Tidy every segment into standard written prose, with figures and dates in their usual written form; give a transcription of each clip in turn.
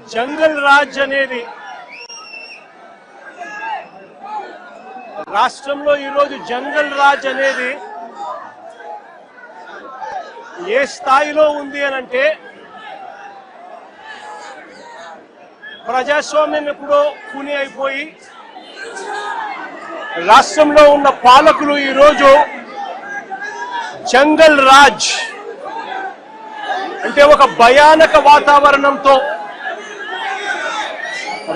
జంగల్ రాజ్ అనేది రాష్ట్రంలో ఈరోజు జంగల్ రాజ్ అనేది ఏ స్థాయిలో ఉంది అని అంటే ప్రజాస్వామ్యం ఎప్పుడో కూని అయిపోయి రాష్ట్రంలో ఉన్న పాలకులు ఈరోజు జంగల్ రాజ్ అంటే ఒక భయానక వాతావరణంతో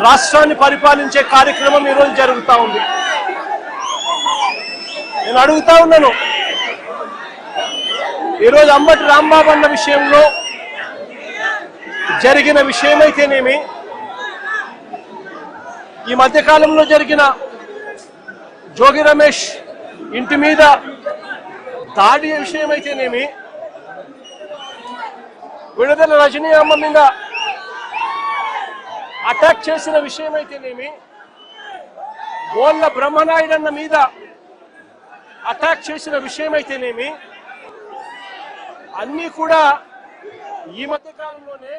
రాష్ట్రాన్ని పరిపాలించే కార్యక్రమం ఈరోజు జరుగుతూ ఉంది. నేను అడుగుతా ఉన్నాను, ఈరోజు అంబటి రాంబాబు అన్న విషయంలో జరిగిన విషయమైతేనేమి, ఈ మధ్యకాలంలో జరిగిన జోగి రమేష్ ఇంటి మీద దాడి విషయమైతేనేమి, విడుదల రజనీ అమ్మ మీద అటాక్ చేసిన విషయమైతేనేమి, బోళ్ళ బ్రహ్మనాయుడు అన్న మీద అటాక్ చేసిన విషయమైతేనేమి, అన్నీ కూడా ఈ మధ్య కాలంలోనే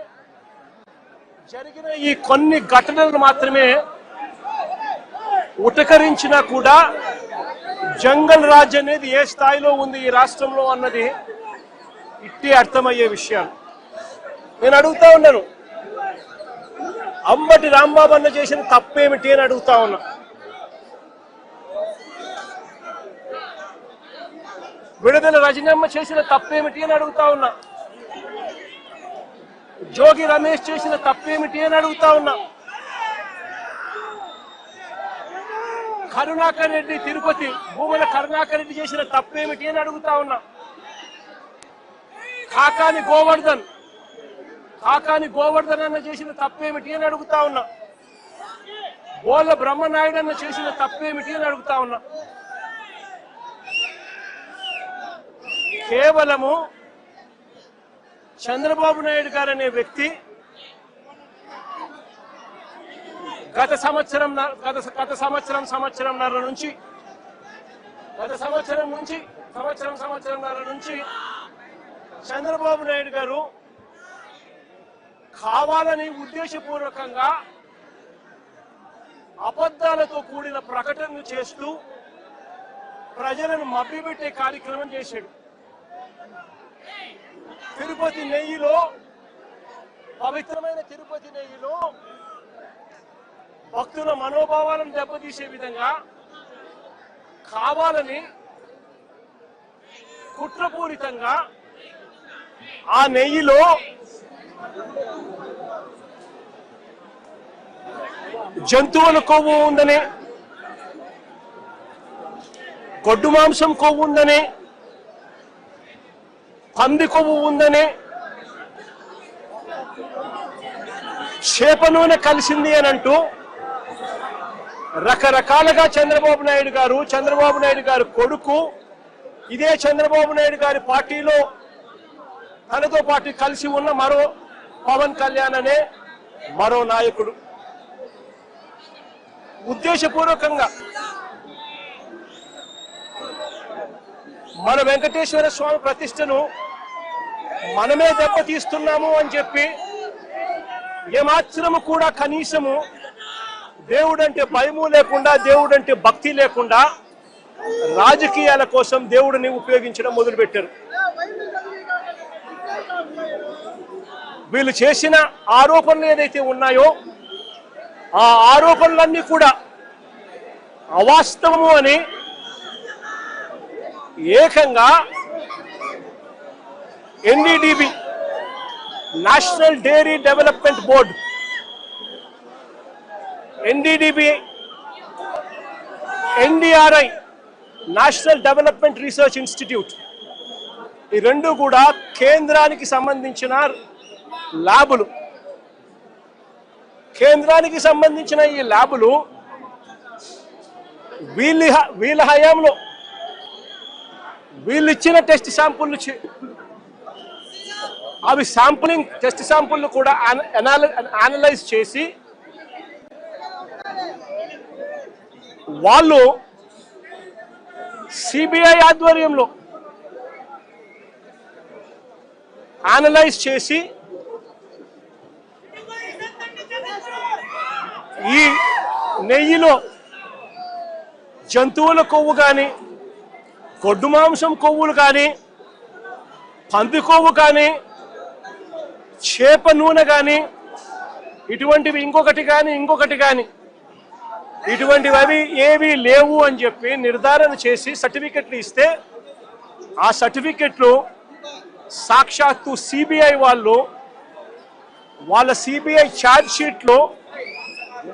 జరిగిన ఈ కొన్ని ఘటనలు మాత్రమే ఉటకరించినా కూడా జంగల్ రాజ్ అనేది ఏ స్థాయిలో ఉంది ఈ రాష్ట్రంలో అన్నది ఇట్టి అర్థమయ్యే విషయాలు. నేను అడుగుతా ఉన్నాను, అంబటి రాంబాబు అన్న చేసిన తప్పేమిటి అని అడుగుతా ఉన్నా. విడుదల రజనమ్మ చేసిన తప్పేమిటి అని అడుగుతా ఉన్నా. జోగి రమేష్ చేసిన తప్పేమిటి అని అడుగుతా ఉన్నా. కరుణాకర్ రెడ్డి తిరుపతి భూముల కరుణాకర్ రెడ్డి చేసిన తప్పేమిటి అని అడుగుతా ఉన్నా. కాకాని గోవర్ధన్ అన్న చేసిన తప్పేమిటి అని అడుగుతా ఉన్నా. బోళ్ళ బ్రహ్మనాయుడు అన్న చేసిన తప్పేమిటి అని అడుగుతా ఉన్నా. కేవలము చంద్రబాబు నాయుడు గారు అనే వ్యక్తి గత సంవత్సరంన్నర నుంచి చంద్రబాబు నాయుడు గారు కావాలని ఉద్దేశపూర్వకంగా అబద్ధాలతో కూడిన ప్రకటనలు చేస్తూ ప్రజలను మభ్యపెట్టే కార్యక్రమం చేశాడు. తిరుపతి నెయ్యిలో, పవిత్రమైన తిరుపతి నెయ్యిలో భక్తుల మనోభావాలను దెబ్బతీసే విధంగా కావాలని కుట్రపూరితంగా ఆ నెయ్యిలో జంతువుల కొవ్వు ఉందని, గొడ్డు మాంసం కొవ్వు ఉందని, పంది కొవ్వు ఉందని, చేప నూనె కలిసింది అని అంటూ రకరకాలుగా చంద్రబాబు నాయుడు గారు కొడుకు, ఇదే చంద్రబాబు నాయుడు గారి పార్టీలో తనతో పాటు కలిసి ఉన్న మరో పవన్ కళ్యాణ్ అనే మరో నాయకుడు ఉద్దేశపూర్వకంగా మన వెంకటేశ్వర స్వామి ప్రతిష్టను మనమే దెబ్బతీస్తున్నాము అని చెప్పి ఏమాత్రము కూడా కనీసము దేవుడంటే భయము లేకుండా, దేవుడంటే భక్తి లేకుండా రాజకీయాల కోసం దేవుడిని ఉపయోగించడం మొదలుపెట్టారు. వీళ్ళు చేసిన ఆరోపణలు ఏదైతే ఉన్నాయో ఆ ఆరోపణలన్నీ కూడా అవాస్తవము అని ఏకంగా NDDB national dairy development board, NDDB, NDRI national development research institute, ఈ రెండు కూడా కేంద్రానికి సంబంధించిన ల్యాబులు. కేంద్రానికి సంబంధించిన ఈ ల్యాబులు వీళ్ళ హయాంలో వీళ్ళు ఇచ్చిన టెస్ట్ శాంపుల్, అవి శాంపులింగ్ టెస్ట్ శాంపుల్ కూడా అనలైజ్ చేసి వాళ్ళు సిబిఐ ఆధ్వర్యంలో అనలైజ్ చేసి ఈ నెయ్యిలో జంతువుల కొవ్వు కానీ, గొడ్డు మాంసం కొవ్వులు కానీ, పంది కొవ్వు కానీ, చేప నూనె కానీ, ఇటువంటివి ఇంకొకటి కానీ ఇటువంటివి అవి ఏవి లేవు అని చెప్పి నిర్ధారణ చేసి సర్టిఫికెట్లు ఇస్తే ఆ సర్టిఫికెట్లు సాక్షాత్తు సిబిఐ వాళ్ళ సిబిఐ ఛార్జ్ షీట్లో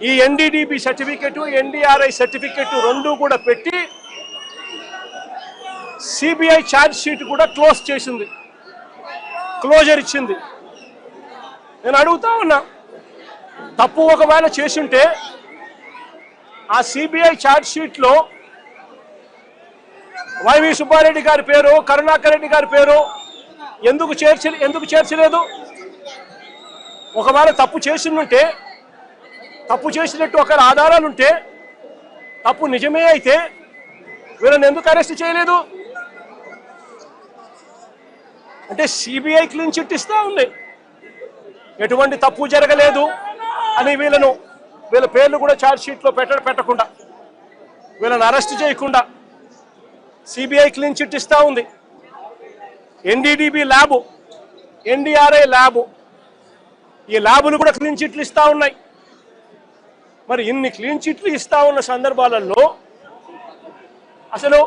ఈ ఎన్డీడీబీ సర్టిఫికెట్, ఎన్డీఆర్ఐ సర్టిఫికెట్ రెండు కూడా పెట్టి సిబిఐ ఛార్జ్ షీట్ కూడా క్లోజర్ ఇచ్చింది. నేను అడుగుతా ఉన్నా, తప్పు ఒకవేళ చేసుంటే ఆ సిబిఐ ఛార్జ్ షీట్లో వైవి సుబ్బారెడ్డి గారి పేరు, కరుణాకర్ రెడ్డి గారి పేరు ఎందుకు చేర్చలేదు? ఒకవేళ తప్పు చేసినట్టు ఒకవేళ ఆధారాలుంటే, తప్పు నిజమే అయితే వీళ్ళని ఎందుకు అరెస్ట్ చేయలేదు? అంటే సిబిఐ క్లీన్ చిట్ ఇస్తా ఉంది, ఎటువంటి తప్పు జరగలేదు అని వీళ్ళ పేర్లు కూడా ఛార్జ్ షీట్లో పెట్టకుండా, వీళ్ళని అరెస్ట్ చేయకుండా సిబిఐ క్లీన్ చిట్ ఇస్తా ఉంది. ఎన్డీడీబీ ల్యాబు, ఎన్డీఆర్ఐ ల్యాబు, ఈ ల్యాబులు కూడా క్లీన్ చిట్లు ఇస్తా ఉన్నాయి. మరి ఇన్ని క్లీన్ చిట్లు ఇస్తా ఉన్న సందర్భాలలో అసలు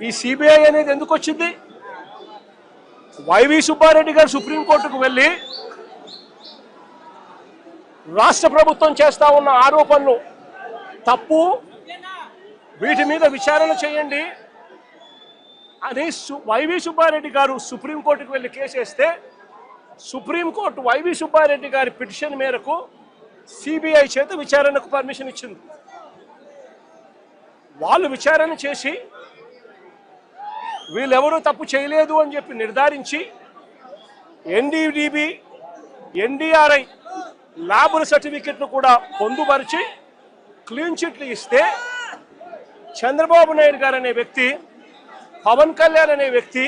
ఈ సిబిఐ అనేది ఎందుకు వచ్చింది? వైవి సుబ్బారెడ్డి గారు సుప్రీంకోర్టుకు వెళ్ళి రాష్ట్ర ప్రభుత్వం చేస్తా ఉన్న ఆరోపణలు తప్పు, వీటి మీద విచారణ చేయండి అని వైవి సుబ్బారెడ్డి గారు సుప్రీంకోర్టుకు వెళ్ళి కేసు వేస్తే సుప్రీంకోర్టు వైవి సుబ్బారెడ్డి గారి పిటిషన్ మేరకు సిబిఐ చేత విచారణకు పర్మిషన్ ఇచ్చింది. వాళ్ళు విచారణ చేసి వీళ్ళెవరూ తప్పు చేయలేదు అని చెప్పి నిర్ధారించి ఎన్డీడీబీ, ఎన్డీఆర్ఐ ల్యాబుల సర్టిఫికెట్ను కూడా పొందుపరిచి క్లీన్ చిట్లు ఇస్తే చంద్రబాబు నాయుడు గారు అనే వ్యక్తి, పవన్ కళ్యాణ్ అనే వ్యక్తి,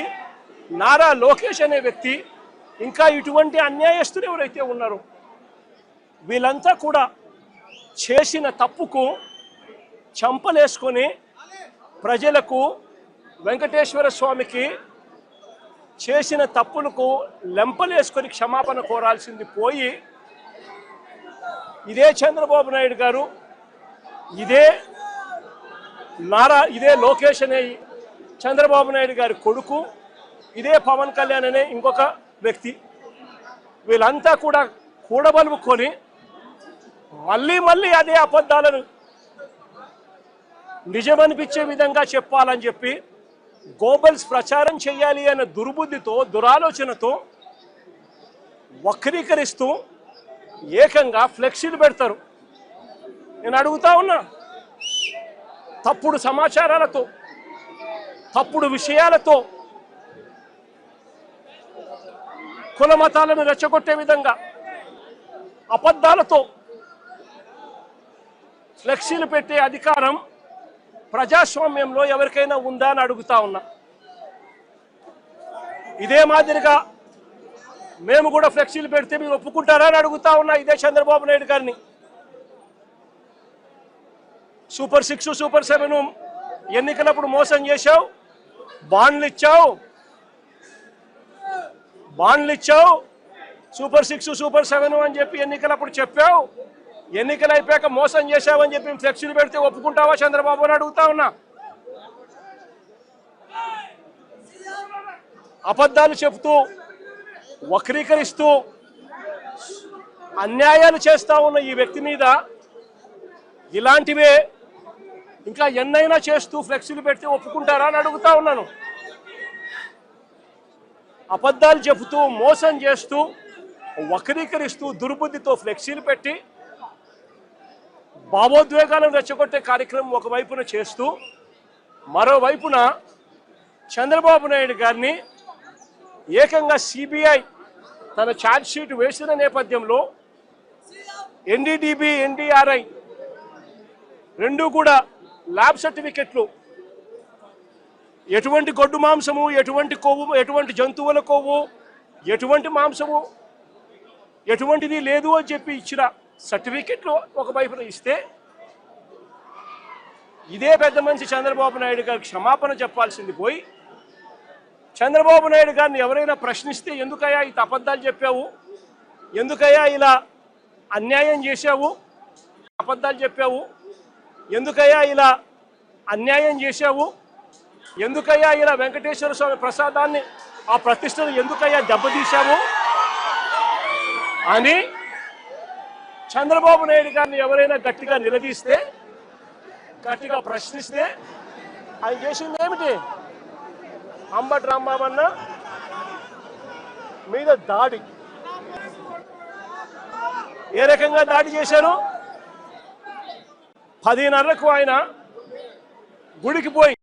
నారా లోకేష్ అనే వ్యక్తి, ఇంకా ఇటువంటి అన్యాయస్తులు ఎవరైతే ఉన్నారో వీళ్ళంతా కూడా చేసిన తప్పుకు చంపలేసుకొని ప్రజలకు, వెంకటేశ్వర స్వామికి చేసిన తప్పులకు లెంపలేసుకొని క్షమాపణ కోరాల్సింది పోయి ఇదే చంద్రబాబు నాయుడు గారు, ఇదే లోకేష్ అనే చంద్రబాబు నాయుడు గారి కొడుకు, ఇదే పవన్ కళ్యాణ్ అనే ఇంకొక వ్యక్తి, వీళ్ళంతా కూడా కూడబలుపుకొని మళ్ళీ అదే అబద్ధాలను నిజమనిపించే విధంగా చెప్పాలని చెప్పి గోబల్స్ ప్రచారం చేయాలి అనే దుర్బుద్ధితో, దురాలోచనతో వక్రీకరిస్తూ ఏకంగా ఫ్లెక్సీలు పెడతారు. నేను అడుగుతా ఉన్నా, తప్పుడు సమాచారాలతో, తప్పుడు విషయాలతో కుల మతాలను రెచ్చగొట్టే విధంగా అబద్ధాలతో ఫ్లెక్సీలు పెట్టే అధికారం ప్రజాస్వామ్యంలో ఎవరికైనా ఉందా అని అడుగుతా ఉన్నా. ఇదే మాదిరిగా మేము కూడా ఫ్లెక్సీలు పెడితే మీరు ఒప్పుకుంటారా అని అడుగుతా ఉన్నా ఇదే చంద్రబాబు నాయుడు గారిని. సూపర్ 6, సూపర్ 7 ఎన్నికలప్పుడు మోసం చేశావు, బాండ్లు ఇచ్చావు, సూపర్ 6, సూపర్ 7 అని చెప్పి ఎన్నికలప్పుడు చెప్పావు, ఎన్నికలు అయిపోయాక మోసం చేశావని చెప్పి ఫ్లెక్సీలు పెడితే ఒప్పుకుంటావా చంద్రబాబు అని అడుగుతా ఉన్నా. అబద్ధాలు చెప్తూ, వక్రీకరిస్తూ అన్యాయాలు చేస్తా ఉన్న ఈ వ్యక్తి మీద ఇలాంటివే ఇంకా ఎన్నైనా చేస్తూ ఫ్లెక్సీలు పెడితే ఒప్పుకుంటారా అని అడుగుతా ఉన్నాను. అబద్ధాలు చెబుతూ, మోసం చేస్తూ, వక్రీకరిస్తూ, దుర్బుద్ధితో ఫ్లెక్సీలు పెట్టి భావోద్వేగాలను రెచ్చగొట్టే కార్యక్రమం ఒకవైపున చేస్తూ, మరోవైపున చంద్రబాబు నాయుడు గారిని ఏకంగా సిబిఐ తన ఛార్జ్ షీట్ వేసిన నేపథ్యంలో ఎన్డీడీబీ, ఎన్డీఆర్ఐ రెండు కూడా ల్యాబ్ సర్టిఫికెట్లు ఎటువంటి గొడ్డు మాంసము, ఎటువంటి కొవ్వు, ఎటువంటి జంతువుల కొవ్వు, ఎటువంటి మాంసము ఎటువంటిది లేదు అని చెప్పి ఇచ్చిన సర్టిఫికెట్లు ఒకవైపున ఇస్తే ఇదే పెద్ద మనిషి చంద్రబాబు నాయుడు గారికి క్షమాపణ చెప్పాల్సింది పోయి చంద్రబాబు నాయుడు గారిని ఎవరైనా ప్రశ్నిస్తే ఎందుకయ్యా ఇంత అబద్ధాలు చెప్పావు, ఎందుకయ్యా ఇలా అన్యాయం చేశావు, అబద్ధాలు చెప్పావు, ఎందుకయ్యా ఇలా అన్యాయం చేశావు, ఎందుకయ్యా ఇలా వెంకటేశ్వర స్వామి ప్రసాదాన్ని ఆ ప్రతిష్టను ఎందుకయ్యా దెబ్బతీశావు అని చంద్రబాబు నాయుడు గారిని ఎవరైనా గట్టిగా నిలదీస్తే, గట్టిగా ప్రశ్నిస్తే ఆయన చేసింది ఏమిటి? అంబటి రాంబాబన్న మీద దాడి. ఏ రకంగా దాడి చేశారు? 10:30కు ఆయన గుడికి పోయి